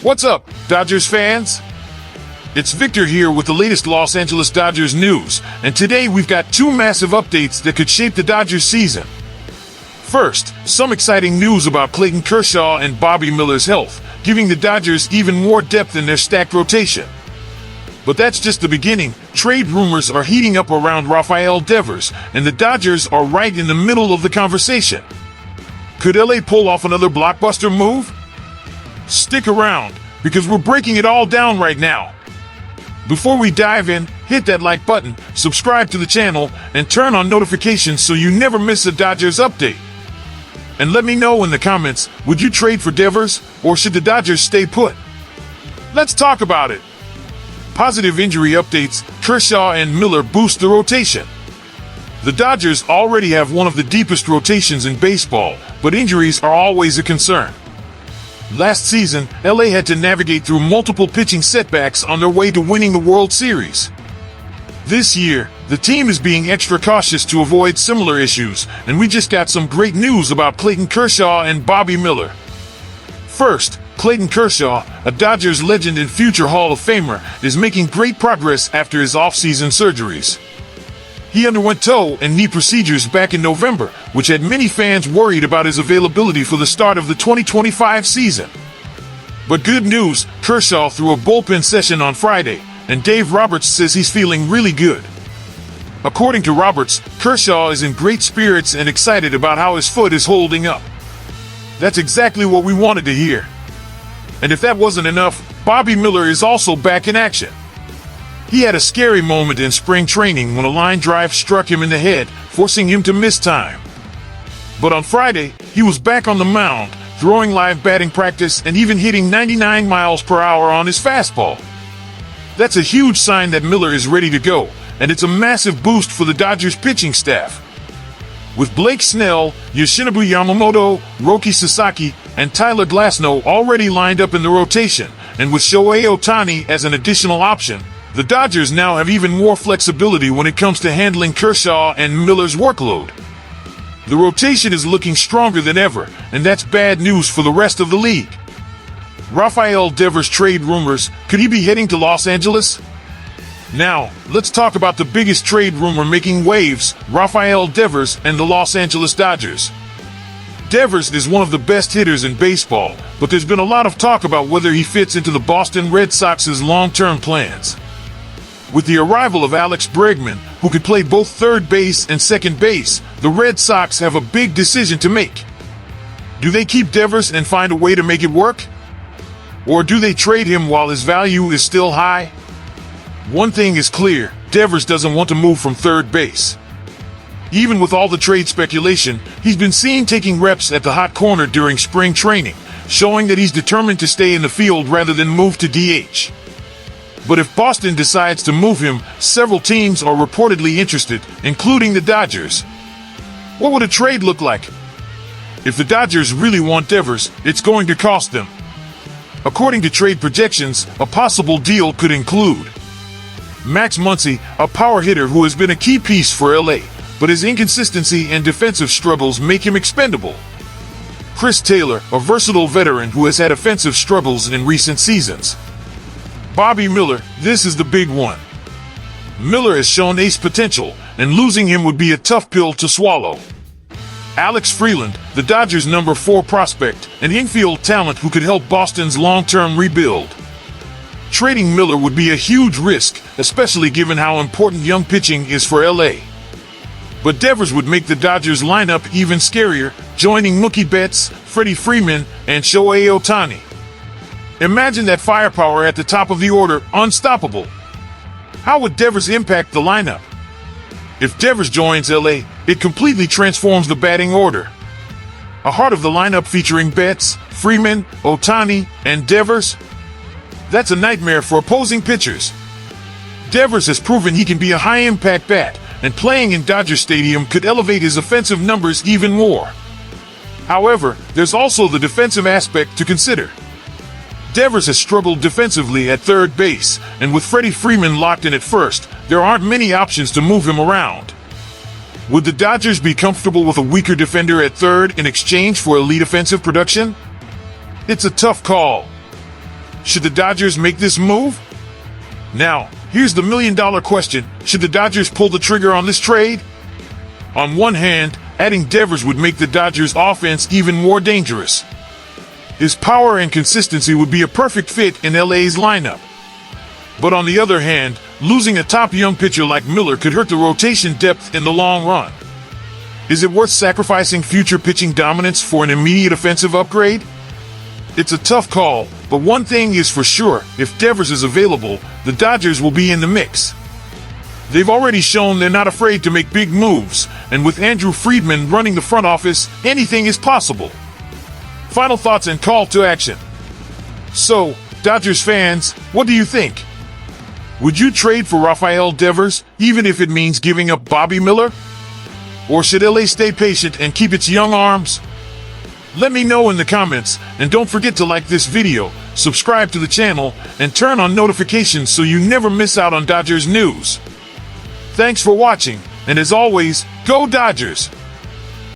What's up, Dodgers fans? It's Victor here with the latest Los Angeles Dodgers news, and today we've got two massive updates that could shape the Dodgers season. First, some exciting news about Clayton Kershaw and Bobby Miller's health, giving the Dodgers even more depth in their stacked rotation. But that's just the beginning. Trade rumors are heating up around Rafael Devers, and the Dodgers are right in the middle of the conversation. Could LA pull off another blockbuster move? Stick around, because we're breaking it all down right now. Before we dive in, hit that like button, subscribe to the channel, and turn on notifications so you never miss a Dodgers update. And let me know in the comments, would you trade for Devers, or should the Dodgers stay put? Let's talk about it. Positive injury updates: Kershaw and Miller boost the rotation. The Dodgers already have one of the deepest rotations in baseball, but injuries are always a concern. Last season, LA had to navigate through multiple pitching setbacks on their way to winning the World Series. This year, the team is being extra cautious to avoid similar issues, and we just got some great news about Clayton Kershaw and Bobby Miller. First, Clayton Kershaw, a Dodgers legend and future Hall of Famer, is making great progress after his off-season surgeries. He underwent toe and knee procedures back in November, which had many fans worried about his availability for the start of the 2025 season. But good news, Kershaw threw a bullpen session on Friday, and Dave Roberts says he's feeling really good. According to Roberts, Kershaw is in great spirits and excited about how his foot is holding up. That's exactly what we wanted to hear. And if that wasn't enough, Bobby Miller is also back in action. He had a scary moment in spring training when a line drive struck him in the head, forcing him to miss time. But on Friday, he was back on the mound, throwing live batting practice and even hitting 99 miles per hour on his fastball. That's a huge sign that Miller is ready to go, and it's a massive boost for the Dodgers pitching staff. With Blake Snell, Yoshinobu Yamamoto, Roki Sasaki, and Tyler Glasnow already lined up in the rotation, and with Shohei Ohtani as an additional option, the Dodgers now have even more flexibility when it comes to handling Kershaw and Miller's workload. The rotation is looking stronger than ever, and that's bad news for the rest of the league. Rafael Devers trade rumors: could he be heading to Los Angeles? Now, let's talk about the biggest trade rumor making waves: Rafael Devers and the Los Angeles Dodgers. Devers is one of the best hitters in baseball, but there's been a lot of talk about whether he fits into the Boston Red Sox's long-term plans. With the arrival of Alex Bregman, who could play both third base and second base, the Red Sox have a big decision to make. Do they keep Devers and find a way to make it work? Or do they trade him while his value is still high? One thing is clear: Devers doesn't want to move from third base. Even with all the trade speculation, he's been seen taking reps at the hot corner during spring training, showing that he's determined to stay in the field rather than move to DH. But if Boston decides to move him, several teams are reportedly interested, including the Dodgers. What would a trade look like? If the Dodgers really want Devers, it's going to cost them. According to trade projections, a possible deal could include Max Muncy, a power hitter who has been a key piece for LA, but his inconsistency and defensive struggles make him expendable. Chris Taylor, a versatile veteran who has had offensive struggles in recent seasons. Bobby Miller, this is the big one. Miller has shown ace potential, and losing him would be a tough pill to swallow. Alex Freeland, the Dodgers' number 4 prospect, an infield talent who could help Boston's long-term rebuild. Trading Miller would be a huge risk, especially given how important young pitching is for LA. But Devers would make the Dodgers lineup even scarier, joining Mookie Betts, Freddie Freeman, and Shohei Ohtani. Imagine that firepower at the top of the order, unstoppable. How would Devers impact the lineup? If Devers joins LA, it completely transforms the batting order. A heart of the lineup featuring Betts, Freeman, Ohtani, and Devers? That's a nightmare for opposing pitchers. Devers has proven he can be a high-impact bat, and playing in Dodger Stadium could elevate his offensive numbers even more. However, there's also the defensive aspect to consider. Devers has struggled defensively at third base, and with Freddie Freeman locked in at first, there aren't many options to move him around. Would the Dodgers be comfortable with a weaker defender at third in exchange for elite offensive production? It's a tough call. should the Dodgers make this move? Now, here's the million-dollar question. Should the Dodgers pull the trigger on this trade? On one hand, adding Devers would make the Dodgers' offense even more dangerous. His power and consistency would be a perfect fit in LA's lineup. But on the other hand, losing a top young pitcher like Miller could hurt the rotation depth in the long run. Is it worth sacrificing future pitching dominance for an immediate offensive upgrade? It's a tough call, but one thing is for sure, if Devers is available, the Dodgers will be in the mix. They've already shown they're not afraid to make big moves, and with Andrew Friedman running the front office, anything is possible. Final thoughts and call to action. So, Dodgers fans, what do you think? Would you trade for Rafael Devers, even if it means giving up Bobby Miller? Or should LA stay patient and keep its young arms? Let me know in the comments, and don't forget to like this video, subscribe to the channel, and turn on notifications so you never miss out on Dodgers news. Thanks for watching, and as always, go Dodgers!